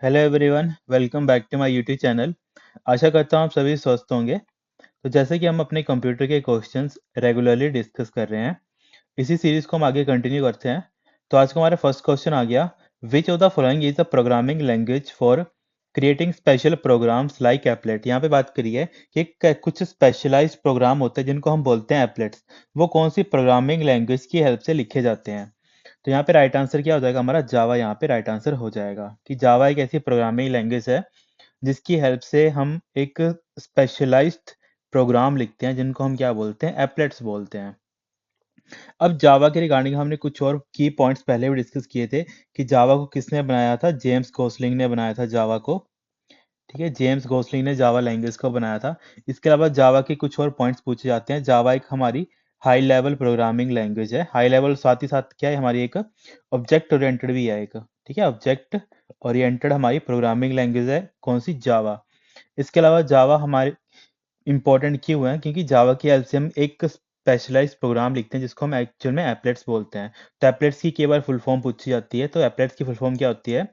Hello everyone, welcome back to my YouTube channel. आशा करता हूँ आप सभी स्वस्थ होंगे। तो जैसे कि हम अपने कंप्यूटर के क्वेश्चंस रेगुलरली डिस्कस कर रहे हैं, इसी सीरीज को हम आगे कंटिन्यू करते हैं। तो आज का हमारा फर्स्ट क्वेश्चन आ गया, which of the following is the programming language for creating special programs like applet. यहाँ पे बात करिए कि कुछ स्पेशलाइज्ड प्रोग्राम होते हैं जिनको हम बोलते हैं एप्लेट्स, वो कौन सी प्रोग्रामिंग लैंग्वेज की हेल्प से लिखे जाते हैं। तो यहाँ पे राइट आंसर क्या हो जाएगा हमारा, जावा यहाँ पे राइट आंसर हो जाएगा कि जावा एक ऐसी प्रोग्रामिंग लैंग्वेज है जिसकी हेल्प से हम एक स्पेशलाइज्ड प्रोग्राम लिखते हैं जिनको हम क्या बोलते हैं, एप्लेट्स बोलते हैं। अब जावा के रिगार्डिंग हमने कुछ और की पॉइंट्स पहले भी डिस्कस किए थे कि जावा को किसने बनाया था, जेम्स गोसलिंग ने बनाया था जावा को। ठीक है, जेम्स गोसलिंग ने जावा लैंग्वेज को बनाया था। इसके अलावा जावा के कुछ और पॉइंट्स पूछे जाते हैं। जावा एक हमारी हाई लेवल प्रोग्रामिंग लैंग्वेज है। हाई लेवल साथ ही साथ क्या है, हमारी एक ऑब्जेक्ट ओरिएंटेड भी है एक। ठीक है, ऑब्जेक्ट ओरिएंटेड हमारी प्रोग्रामिंग लैंग्वेज है कौन सी, जावा। इसके अलावा जावा हमारे इंपॉर्टेंट क्यों है, क्योंकि जावा की हेल्प से हम एक स्पेशलाइज्ड प्रोग्राम लिखते हैं जिसको हम एक्चुअल में एप्लेट्स बोलते हैं। तो एप्लेट्स की कई बार फुल फॉर्म पूछी जाती है, तो एप्लेट्स की फुल फॉर्म क्या होती है,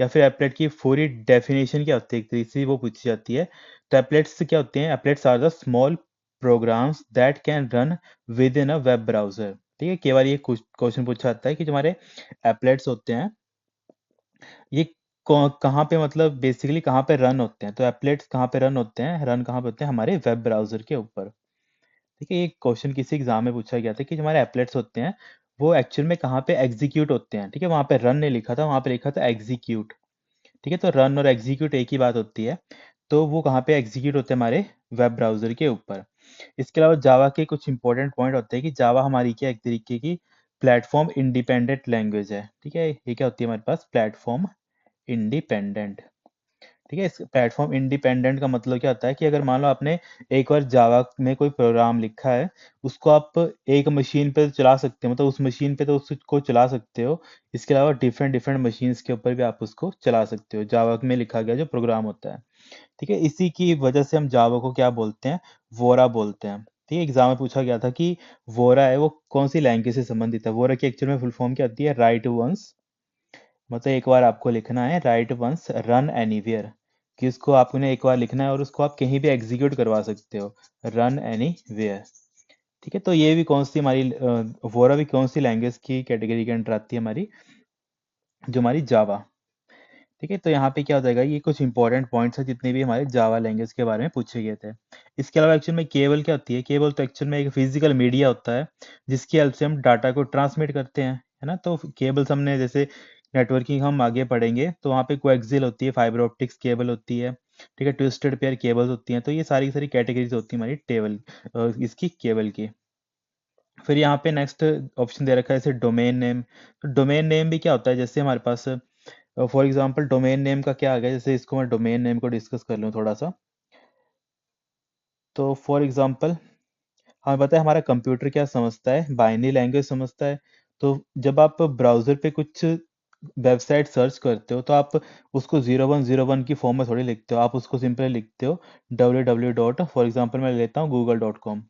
या फिर एप्लेट की पूरी डेफिनेशन क्या होती है, एक तरीके से वो पूछी जाती है। तो एप्लेट्स क्या होते हैं, applets are the small programs that can run within a web browser. ठीक है, कई बार ये क्वेश्चन पूछा जाता है कि जो हमारे एप्लेट्स होते हैं ये कहाँ पे, मतलब बेसिकली कहाँ पे रन होते हैं। तो एप्लेट्स कहाँ पे रन होते हैं, रन कहाँ पे होते हैं, हमारे वेब ब्राउजर के ऊपर। ठीक है, ये क्वेश्चन किसी एग्जाम में पूछा गया था कि जो हमारे एप्लेट्स होते हैं वो एक्चुअल में कहाँ पे एग्जीक्यूट होते हैं। ठीक है, वहाँ पे रन नहीं लिखा था, वहाँ पे लिखा था एग्जीक्यूट। ठीक है, तो रन और एग्जीक्यूट एक ही बात होती है। तो वो कहाँ पे एग्जीक्यूट होते हैं, हमारे वेब ब्राउजर के ऊपर। इसके अलावा जावा के कुछ इंपॉर्टेंट पॉइंट होते हैं कि जावा हमारी क्या एक तरीके की प्लेटफॉर्म इंडिपेंडेंट लैंग्वेज है। ठीक है, ये क्या होती है हमारे पास, प्लेटफॉर्म इंडिपेंडेंट। ठीक है, इस प्लेटफॉर्म इंडिपेंडेंट का मतलब क्या होता है कि अगर मान लो आपने एक बार जावा में कोई प्रोग्राम लिखा है, उसको आप एक मशीन पे तो चला सकते हो, मतलब उस मशीन पे तो उसको चला सकते हो। इसके अलावा डिफरेंट डिफरेंट मशीन्स के ऊपर भी आप उसको चला सकते हो, जावा में लिखा गया जो प्रोग्राम होता है। ठीक है, इसी की वजह से हम जावा को क्या बोलते हैं, वोरा बोलते हैं। ठीक है, एग्जाम में पूछा गया था कि वोरा है वो कौन सी लैंग्वेज से संबंधित है। वोरा की एक्चुअल में फुल फॉर्म क्या होती है, राइट वंस, मतलब एक बार आपको लिखना है राइट वंस रन एनीवेयर, कि उसको आपने एक बार लिखना है और उसको आप कहीं भी एग्जीक्यूट करवा सकते हो, रन एनीवेयर। ठीक है, तो ये भी कौन सी हमारी वोरा भी कौन सी लैंग्वेज की कैटेगरी के अंडर आती है, हमारी जो हमारी जावा। ठीक है, तो यहाँ पे क्या हो जाएगा, ये कुछ इंपॉर्टेंट पॉइंट्स है जितने भी हमारे जावा लैंग्वेज के बारे में पूछे गए थे। इसके अलावा एक्चुअल में केबल क्या होती है, केबल तो एक्चुअल में एक फिजिकल मीडिया होता है जिसकी हेल्प से हम डाटा को ट्रांसमिट करते हैं, है ना। तो केबल्स हमने जैसे नेटवर्किंग हम आगे पढ़ेंगे तो वहाँ पे कोएक्सियल होती है, फाइबर ऑप्टिक्स केबल होती है। ठीक है, ट्विस्टेड पेयर केबल्स होती हैं। तो ये सारी की सारी कैटेगरीज होती है हमारी टेबल इसकी केबल की। फिर यहाँ पे नेक्स्ट ऑप्शन दे रखा है जैसे डोमेन नेम। तो डोमेन नेम भी क्या होता है, जैसे हमारे पास फॉर एग्जांपल डोमेन नेम का क्या आ गया, जैसे इसको मैं डोमेन नेम को डिस्कस कर लूँ थोड़ा सा। तो फॉर एग्जांपल हमें पता है हमारा कंप्यूटर क्या समझता है, बाइनरी लैंग्वेज समझता है। तो जब आप ब्राउजर पे कुछ वेबसाइट सर्च करते हो तो आप उसको 0101 की फॉर्म में थोड़ी लिखते हो, आप उसको सिंपली लिखते हो www डॉट, फॉर एग्जाम्पल मैं लेता हूँ google.com।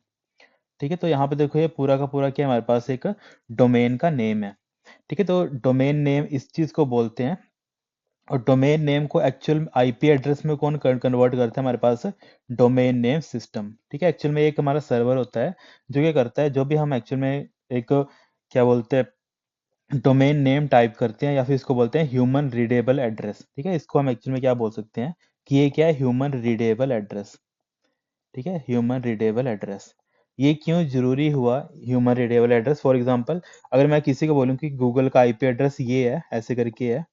ठीक है, तो यहाँ पे देखो ये पूरा का पूरा क्या हमारे पास एक डोमेन का नेम है। ठीक है, तो डोमेन नेम इस चीज को बोलते हैं। और डोमेन नेम को एक्चुअल आईपी एड्रेस में कौन कन्वर्ट करता है, हमारे पास डोमेन नेम सिस्टम। ठीक है, एक्चुअल में एक हमारा सर्वर होता है जो क्या करता है, जो भी हम एक्चुअल में एक क्या बोलते हैं डोमेन नेम टाइप करते हैं, या फिर इसको बोलते हैं ह्यूमन रीडेबल एड्रेस। ठीक है, इसको हम एक्चुअल में क्या बोल सकते हैं कि ये क्या है, ह्यूमन रीडेबल एड्रेस। ठीक है, ह्यूमन रीडेबल एड्रेस। ये क्यों जरूरी हुआ human readable address, for example अगर मैं किसी को बोलूं कि गूगल का आईपी एड्रेस ये है, ऐसे करके है,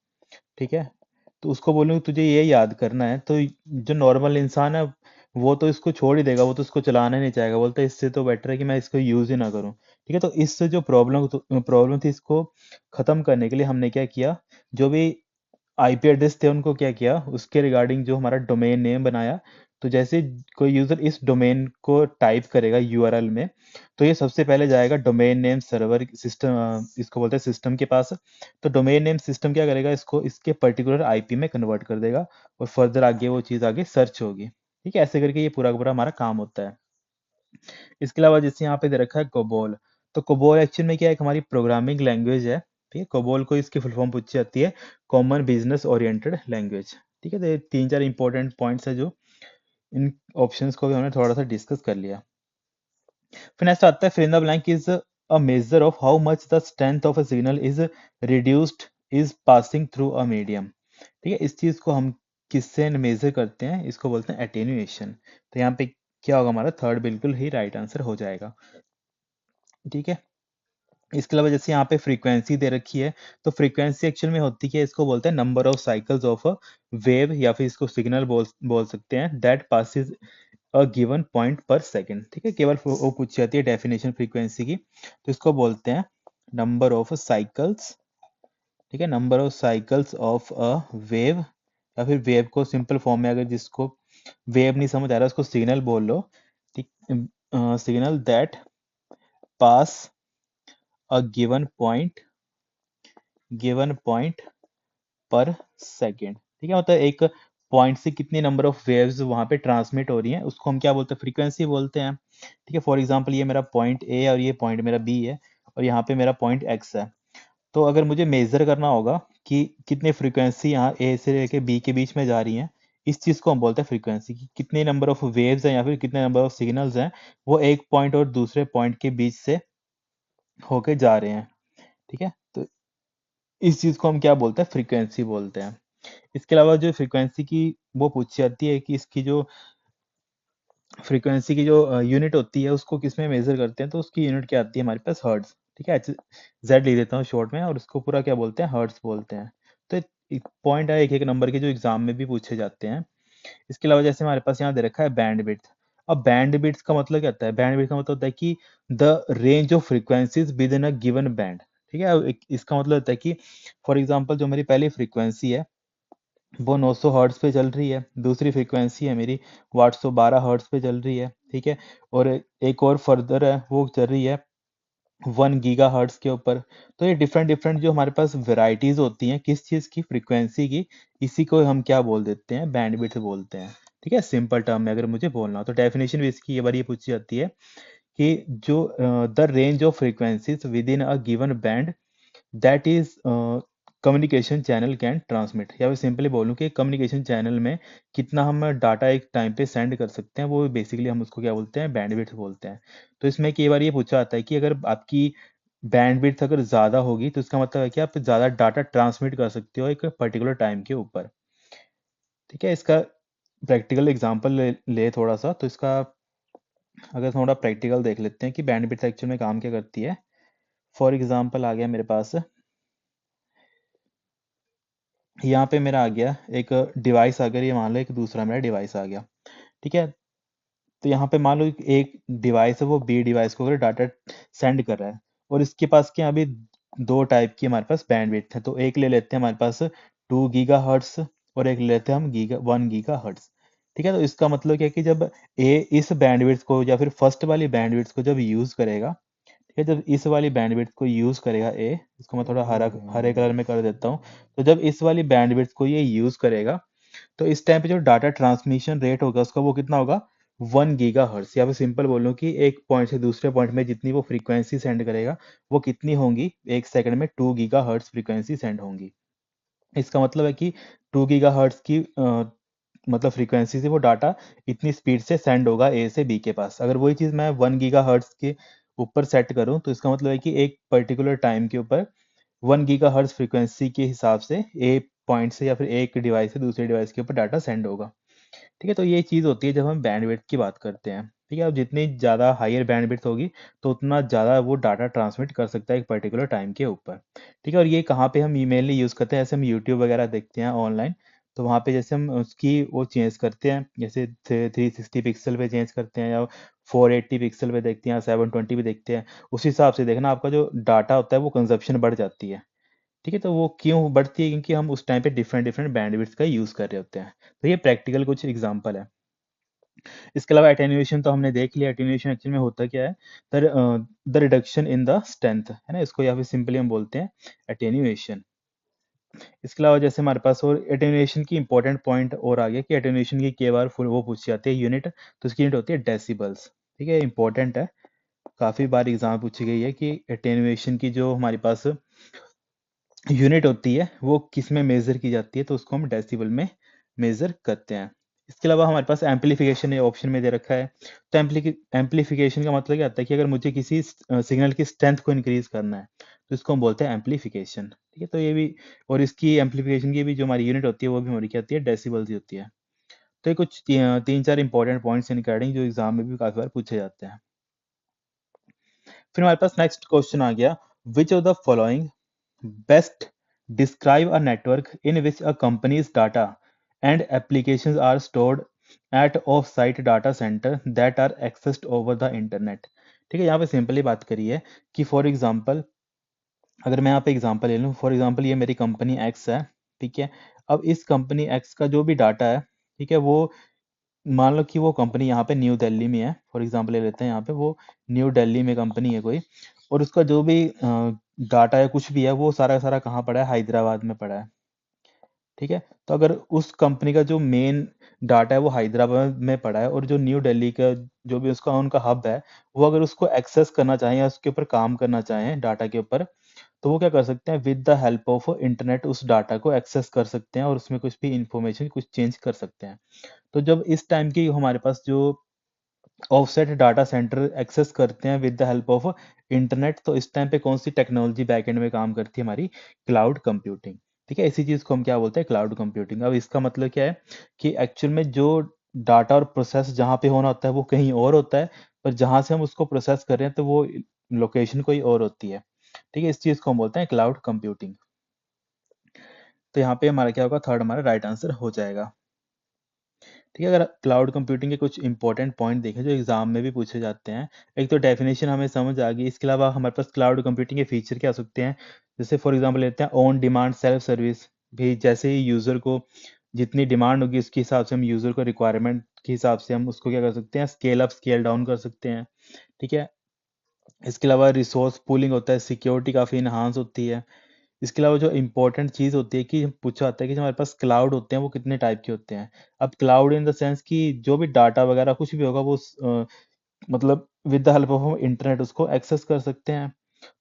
ठीक है, तो उसको बोलूँ तुझे ये याद करना है, तो जो नॉर्मल इंसान है वो तो इसको छोड़ ही देगा, वो तो इसको चलाना ही नहीं चाहेगा, बोलता है इससे तो बेटर है कि मैं इसको यूज ही ना करूं। ठीक है, तो इससे जो प्रॉब्लम थी इसको खत्म करने के लिए हमने क्या किया, जो भी आईपी एड्रेस थे उनको क्या किया, उसके रिगार्डिंग जो हमारा डोमेन नेम बनाया। तो जैसे कोई यूजर इस डोमेन को टाइप करेगा यूआरएल में, तो ये सबसे पहले जाएगा डोमेन नेम सर्वर सिस्टम, इसको बोलते हैं सिस्टम के पास। तो डोमेन नेम सिस्टम क्या करेगा, इसको इसके पर्टिकुलर आईपी में कन्वर्ट कर देगा और फर्दर आगे वो चीज़ आगे सर्च होगी। ठीक है, ऐसे करके ये पूरा का पूरा हमारा काम होता है। इसके अलावा जैसे यहाँ पे दे रखा है कोबोल। तो कोबोल एक्चुअल में क्या है, एक हमारी प्रोग्रामिंग लैंग्वेज है। ठीक है, कोबोल को इसकी फुल फॉर्म पूछी जाती है कॉमन बिजनेस ओरिएंटेड लैंग्वेज। ठीक है, तो ये 3-4 इंपॉर्टेंट पॉइंट्स है जो इन ऑप्शंस को भी हमने थोड़ा सा डिस्कस कर लिया। फिर नेक्स्ट आता है fill in the blank is a measure of how much the strength of a signal is reduced is passing through a medium. ठीक है, इस चीज को हम किससे मेजर करते हैं, इसको बोलते हैं एटेन्यूएशन। तो यहाँ पे क्या होगा, हमारा थर्ड बिल्कुल ही राइट आंसर हो जाएगा। ठीक है, इसके अलावा जैसे यहाँ पे फ्रीक्वेंसी दे रखी है, तो फ्रीक्वेंसी एक्चुअल में होती है, इसको बोलते हैं number of cycles of a wave, या फिर इसको सिग्नल बोल सकते हैं, that passes a given point पर सेकंड। ठीक है, केवल वो पूछी जाती है डेफिनेशन फ्रीक्वेंसी की, तो इसको बोलते हैं नंबर ऑफ साइकिल्स। ठीक है, number of cycles of a wave, या फिर वेव को सिंपल फॉर्म में, अगर जिसको वेव नहीं समझ आ रहा उसको सिग्नल बोल लो। ठीक, signal that pass a given point पर सेकेंड। ठीक है, मतलब एक पॉइंट से कितनी नंबर ऑफ वेव्स वहां पे ट्रांसमिट हो रही हैं, उसको हम क्या बोलते हैं, फ्रीक्वेंसी बोलते हैं। ठीक है, फॉर एग्जांपल ये मेरा पॉइंट ए और ये पॉइंट मेरा बी है, और यहाँ पे मेरा पॉइंट एक्स है। तो अगर मुझे मेजर करना होगा कि कितने फ्रीक्वेंसी यहाँ ए से लेके बी के बीच में जा रही हैं, इस चीज को हम बोलते हैं फ्रीक्वेंसी, कि कितने नंबर ऑफ वेव्स हैं या फिर कितने नंबर ऑफ सिग्नल्स हैं वो एक पॉइंट और दूसरे पॉइंट के बीच से होके जा रहे हैं। ठीक है, तो इस चीज को हम क्या बोलते हैं, फ्रीक्वेंसी बोलते हैं। इसके अलावा जो फ्रीक्वेंसी की वो पूछी जाती है कि इसकी जो फ्रीक्वेंसी की जो यूनिट होती है उसको किस में मेजर करते हैं, तो उसकी यूनिट क्या आती है हमारे पास, हर्ट्ज। ठीक है, जेड लिख देता हूँ शॉर्ट में, और उसको पूरा क्या बोलते हैं, हर्ट्ज बोलते हैं। तो एक पॉइंट है एक एक नंबर के जो एग्जाम में भी पूछे जाते हैं। इसके अलावा जैसे हमारे पास यहाँ दे रखा है बैंड विड्थ। अब बैंड विड्थ का मतलब क्या होता है, बैंड विड्थ का मतलब होता है कि the range of frequencies with in a given band. ठीक है, अब इसका मतलब होता है कि फॉर एग्जांपल जो मेरी पहली फ्रीक्वेंसी है वो 900 हर्ट्ज पे चल रही है, दूसरी फ्रीक्वेंसी है मेरी वो 812 हर्ट्ज पे चल रही है। ठीक है, और एक और फर्दर है वो चल रही है 1 गीगा हर्ट्ज के ऊपर। तो ये डिफरेंट डिफरेंट जो हमारे पास वेराइटीज होती हैं किस चीज़ की, फ्रीक्वेंसी की, इसी को हम क्या बोल देते हैं, बैंडविड्थ बोलते हैं। ठीक है, सिंपल टर्म में अगर मुझे बोलना हो तो डेफिनेशन भी इसकी ये बार ये पूछी जाती है कि जो the range of frequencies with in a given band that is communication channel can transmit, या फिर सिंपली बोलूँ कि कम्युनिकेशन चैनल में कितना हम डाटा एक टाइम पे सेंड कर सकते हैं, वो बेसिकली हम उसको क्या बोलते हैं, बैंडविड्थ बोलते हैं। तो इसमें कई बार ये पूछा जाता है कि अगर आपकी बैंडविड्थ अगर ज़्यादा होगी तो इसका मतलब है कि आप ज़्यादा डाटा ट्रांसमिट कर सकते हो एक पर्टिकुलर टाइम के ऊपर। ठीक है, इसका प्रैक्टिकल एग्जांपल ले थोड़ा सा, तो इसका अगर थोड़ा प्रैक्टिकल देख लेते हैं कि बैंडविड्थ एक्चुअल में काम क्या करती है। फॉर एग्जांपल आ गया मेरे पास, यहाँ पे मेरा आ गया एक डिवाइस, अगर ये मान लो एक दूसरा मेरा डिवाइस आ गया। ठीक है, तो यहाँ पे मान लो एक डिवाइस है वो बी डिवाइस को अगर डाटा सेंड कर रहा है, और इसके पास क्या अभी दो टाइप की हमारे पास बैंडविड्थ है, तो एक ले लेते हैं हमारे पास 2 गीगा हर्ट्स, और एक ले लेते हैं हम 1 गीगा हर्ट्स। ठीक है, तो इसका मतलब क्या है कि जब ए इस बैंडविड्थ को या फिर फर्स्ट वाली बैंडविड्थ को जब यूज करेगा, ठीक है, जब इस वाली बैंडविड्थ को यूज करेगा ए, इसको मैं थोड़ा हरे कलर में कर देता हूँ, तो जब इस वाली बैंडविड्थ को ये यूज करेगा तो इस टाइम पे जो डाटा ट्रांसमिशन रेट होगा उसका वो कितना होगा, 1 गीगा हर्ट्स। या फिर सिंपल बोलूँ कि एक पॉइंट से दूसरे पॉइंट में जितनी वो फ्रीक्वेंसी सेंड करेगा वो कितनी होंगी, एक सेकंड में 2 गीगा हर्ट्स फ्रीक्वेंसी सेंड होंगी। इसका मतलब है कि 2 गीगा हर्ट्स की मतलब फ्रीक्वेंसी से वो डाटा इतनी स्पीड से सेंड होगा ए से बी के पास। अगर वही चीज़ मैं 1 गीगा हर्ट्स के ऊपर सेट करूं तो इसका मतलब है कि एक पर्टिकुलर टाइम के ऊपर 1 गीगा हर्ट्स फ्रीक्वेंसी के हिसाब से एक पॉइंट से या फिर एक डिवाइस से दूसरे डिवाइस के ऊपर डाटा सेंड होगा। ठीक है, तो ये चीज़ होती है जब हम बैंडविड्थ की बात करते हैं। ठीक है, अब जितनी ज़्यादा हायर बैंडविड्थ होगी तो उतना ज़्यादा वो डाटा ट्रांसमिट कर सकता है एक पर्टिकुलर टाइम के ऊपर। ठीक है, और ये कहाँ पे हम मेनली यूज़ करते हैं, जैसे हम यूट्यूब वगैरह देखते हैं ऑनलाइन, तो वहाँ पे जैसे हम उसकी वो चेंज करते हैं, जैसे 360 पिक्सल पे चेंज करते हैं, या 480 पिक्सल पे देखते हैं, या 720 पे देखते हैं। उस हिसाब से देखना आपका जो डाटा होता है वो कंजप्शन बढ़ जाती है। ठीक है, तो वो क्यों बढ़ती है, क्योंकि हम उस टाइम पे डिफरेंट डिफरेंट बैंडविड्थ का यूज़ कर रहे होते हैं। तो ये प्रैक्टिकल कुछ एग्जांपल है। इसके अलावा एटेन्यूएशन तो हमने देख लिया, एटेन्यूएशन एक्चुअली में होता क्या है, the reduction in the strength है ना, इसको या फिर सिंपली हम बोलते हैं एटेन्यूएशन। इसके अलावा जैसे हमारे पास और एटेन्यूएशन की इंपॉर्टेंट पॉइंट और आ गया कि एटेन्यूएशन की कई बार फुल वो पूछी जाती है यूनिट, तो इसकी यूनिट होती है डेसिबल्स। ठीक है, इंपॉर्टेंट है, काफी बार एग्जाम पूछी गई है कि एटेन्यूएशन की जो हमारे पास यूनिट होती है वो किस में मेजर की जाती है, तो उसको हम डेसिबल में मेजर करते हैं। इसके अलावा हमारे पास एम्पलीफिकेशन ऑप्शन में दे रखा है। तो एम्पलीफिकेशन का मतलब क्या आता है कि अगर मुझे किसी सिग्नल की स्ट्रेंथ को इंक्रीज करना है तो इसको हम बोलते हैं एम्पलीफिकेशन। ठीक है, तो ये भी, और इसकी एम्पलीफिकेशन की भी जो हमारी यूनिट होती है वो भी हमारी क्या होती है, डेसिबल्स ही होती है। तो ये कुछ तीन चार इंपॉर्टेंट पॉइंट्स इन रिगार्डिंग जो एग्जाम में भी काफी बार पूछे जाते हैं। फिर हमारे पास नेक्स्ट क्वेश्चन आ गया, which of the following best describe a network in which a company's data and applications are stored at off-site data center that are accessed over the internet। ठीक है, यहाँ पे सिंपली बात करी है कि फॉर एग्जांपल, अगर मैं यहाँ पे एग्जांपल ले लूँ, फॉर एग्जांपल ये मेरी कंपनी एक्स है। ठीक है, अब इस कंपनी एक्स का जो भी डाटा है, ठीक है, वो मान लो कि वो कंपनी यहाँ पे न्यू दिल्ली में है, फॉर एग्जांपल ले लेते हैं, यहाँ पे वो न्यू दिल्ली में कंपनी है कोई, और उसका जो भी डाटा है कुछ भी है वो सारा का सारा कहाँ पड़ा है, हैदराबाद में पड़ा है। ठीक है, तो अगर उस कंपनी का जो मेन डाटा है वो हैदराबाद में पड़ा है और जो न्यू दिल्ली का जो भी उसका उनका हब है, वो अगर उसको एक्सेस करना चाहें या उसके ऊपर काम करना चाहें डाटा के ऊपर, तो वो क्या कर सकते हैं, with the help of internet उस डाटा को एक्सेस कर सकते हैं और उसमें कुछ भी इंफॉर्मेशन कुछ चेंज कर सकते हैं। तो जब इस टाइम की हमारे पास जो ऑफसेट डाटा सेंटर एक्सेस करते हैं with the help of internet, तो इस टाइम पे कौन सी टेक्नोलॉजी बैकएंड में काम करती है, हमारी क्लाउड कंप्यूटिंग। ठीक है, इसी चीज को हम क्या बोलते हैं, क्लाउड कंप्यूटिंग। अब इसका मतलब क्या है कि एक्चुअल में जो डाटा और प्रोसेस जहाँ पे होना होता है वो कहीं और होता है, पर जहाँ से हम उसको प्रोसेस कर रहे हैं तो वो लोकेशन कोई और होती है। ठीक है, इस चीज को हम बोलते हैं क्लाउड कंप्यूटिंग। तो यहाँ पे हमारा क्या होगा, थर्ड हमारा राइट आंसर हो जाएगा। ठीक है, अगर क्लाउड कंप्यूटिंग के कुछ इंपॉर्टेंट पॉइंट देखें जो एग्जाम में भी पूछे जाते हैं, एक तो डेफिनेशन हमें समझ आ गई, इसके अलावा हमारे पास क्लाउड कंप्यूटिंग के फीचर क्या हो सकते हैं, जैसे फॉर एग्जांपल लेते हैं ऑन डिमांड सेल्फ सर्विस। भी जैसे ही यूजर को जितनी डिमांड होगी उसके हिसाब से हम यूजर को रिक्वायरमेंट के हिसाब से हम उसको क्या कर सकते हैं, स्केल अप स्केल डाउन कर सकते हैं। ठीक है, इसके अलावा रिसोर्स पूलिंग होता है, सिक्योरिटी काफ़ी इन्हांस होती है। इसके अलावा जो इम्पोर्टेंट चीज़ होती है कि पूछा जाता है कि जो हमारे पास क्लाउड होते हैं वो कितने टाइप के होते हैं। अब क्लाउड इन द सेंस कि जो भी डाटा वगैरह कुछ भी होगा वो मतलब with the help of internet उसको एक्सेस कर सकते हैं।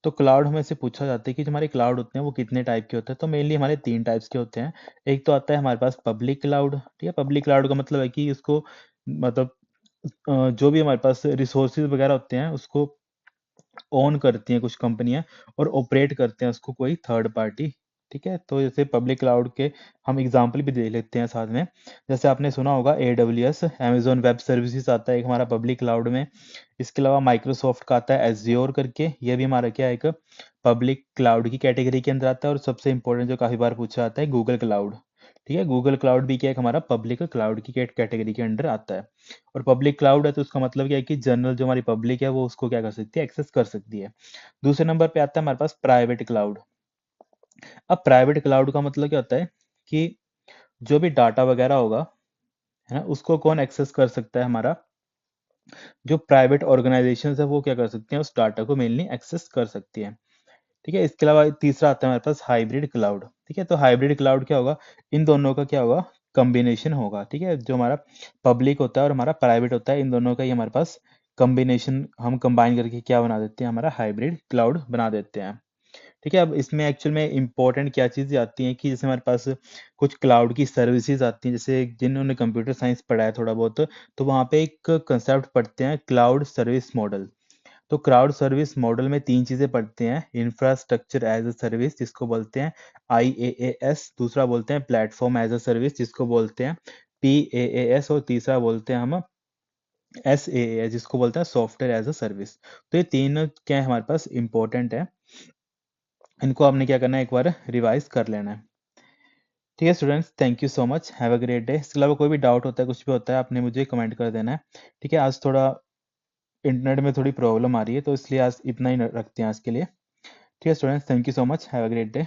तो क्लाउड हमें से पूछा जाता है कि जो हमारे क्लाउड होते हैं वो कितने टाइप के होते हैं, तो मेनली हमारे तीन टाइप्स के होते हैं। एक तो आता है हमारे पास पब्लिक क्लाउड। ठीक है, पब्लिक क्लाउड का मतलब है कि उसको मतलब जो भी हमारे पास रिसोर्सेज वगैरह होते हैं उसको ओन करती हैं कुछ कंपनियां और ऑपरेट करते हैं उसको कोई थर्ड पार्टी। ठीक है, तो जैसे पब्लिक क्लाउड के हम एग्जांपल भी देख लेते हैं साथ में। जैसे आपने सुना होगा AWS, Amazon वेब सर्विसेज आता है एक हमारा पब्लिक क्लाउड में। इसके अलावा माइक्रोसॉफ्ट का आता है एज्योर करके, ये भी हमारा क्या है, एक पब्लिक क्लाउड की कैटेगरी के अंदर आता है। और सबसे इंपॉर्टेंट जो काफी बार पूछा जाता है, गूगल क्लाउड। ठीक है, गूगल क्लाउड भी क्या है, एक हमारा पब्लिक क्लाउड की कैटेगरी के अंडर आता है। और पब्लिक क्लाउड है तो उसका मतलब क्या है कि जनरल जो हमारी पब्लिक है वो उसको क्या कर सकती है, एक्सेस कर सकती है। दूसरे नंबर पे आता है हमारे पास प्राइवेट क्लाउड। अब प्राइवेट क्लाउड का मतलब क्या होता है कि जो भी डाटा वगैरह होगा, है ना, उसको कौन एक्सेस कर सकता है, हमारा जो प्राइवेट ऑर्गेनाइजेशन है वो क्या कर सकती हैं, उस डाटा को मेनली एक्सेस कर सकती है। ठीक है, इसके अलावा तीसरा आता है हमारे पास हाइब्रिड क्लाउड। ठीक है, तो हाइब्रिड क्लाउड क्या होगा, इन दोनों का क्या होगा, कॉम्बिनेशन होगा। ठीक है, जो हमारा पब्लिक होता है और हमारा प्राइवेट होता है, इन दोनों का ही हमारे पास कॉम्बिनेशन हम कंबाइन करके क्या बना देते हैं, हमारा हाइब्रिड क्लाउड बना देते हैं। ठीक है, अब इसमें एक्चुअल में इंपॉर्टेंट क्या चीज़ें आती हैं कि जैसे हमारे पास कुछ क्लाउड की सर्विसेज आती हैं, जैसे जिन्होंने कंप्यूटर साइंस पढ़ा है थोड़ा बहुत, तो वहाँ पे एक कंसेप्ट पढ़ते हैं क्लाउड सर्विस मॉडल। तो क्लाउड सर्विस मॉडल में तीन चीजें पढ़ते हैं, इंफ्रास्ट्रक्चर एज अ सर्विस जिसको बोलते हैं IaaS, दूसरा बोलते हैं प्लेटफॉर्म एज अ सर्विस जिसको बोलते हैं PaaS, और तीसरा बोलते हैं हम SaaS जिसको बोलते हैं सॉफ्टवेयर एज अ सर्विस। तो ये तीन क्या है, हमारे पास इंपॉर्टेंट है, इनको आपने क्या करना है, एक बार रिवाइज कर लेना है। ठीक है students, thank you so much, have a great day. इसके अलावा कोई भी डाउट होता है, कुछ भी होता है, आपने मुझे कमेंट कर देना है। ठीक है, आज थोड़ा इंटरनेट में थोड़ी प्रॉब्लम आ रही है तो इसलिए आज इतना ही रखते हैं आज के लिए। ठीक है students, thank you so much, have a great day.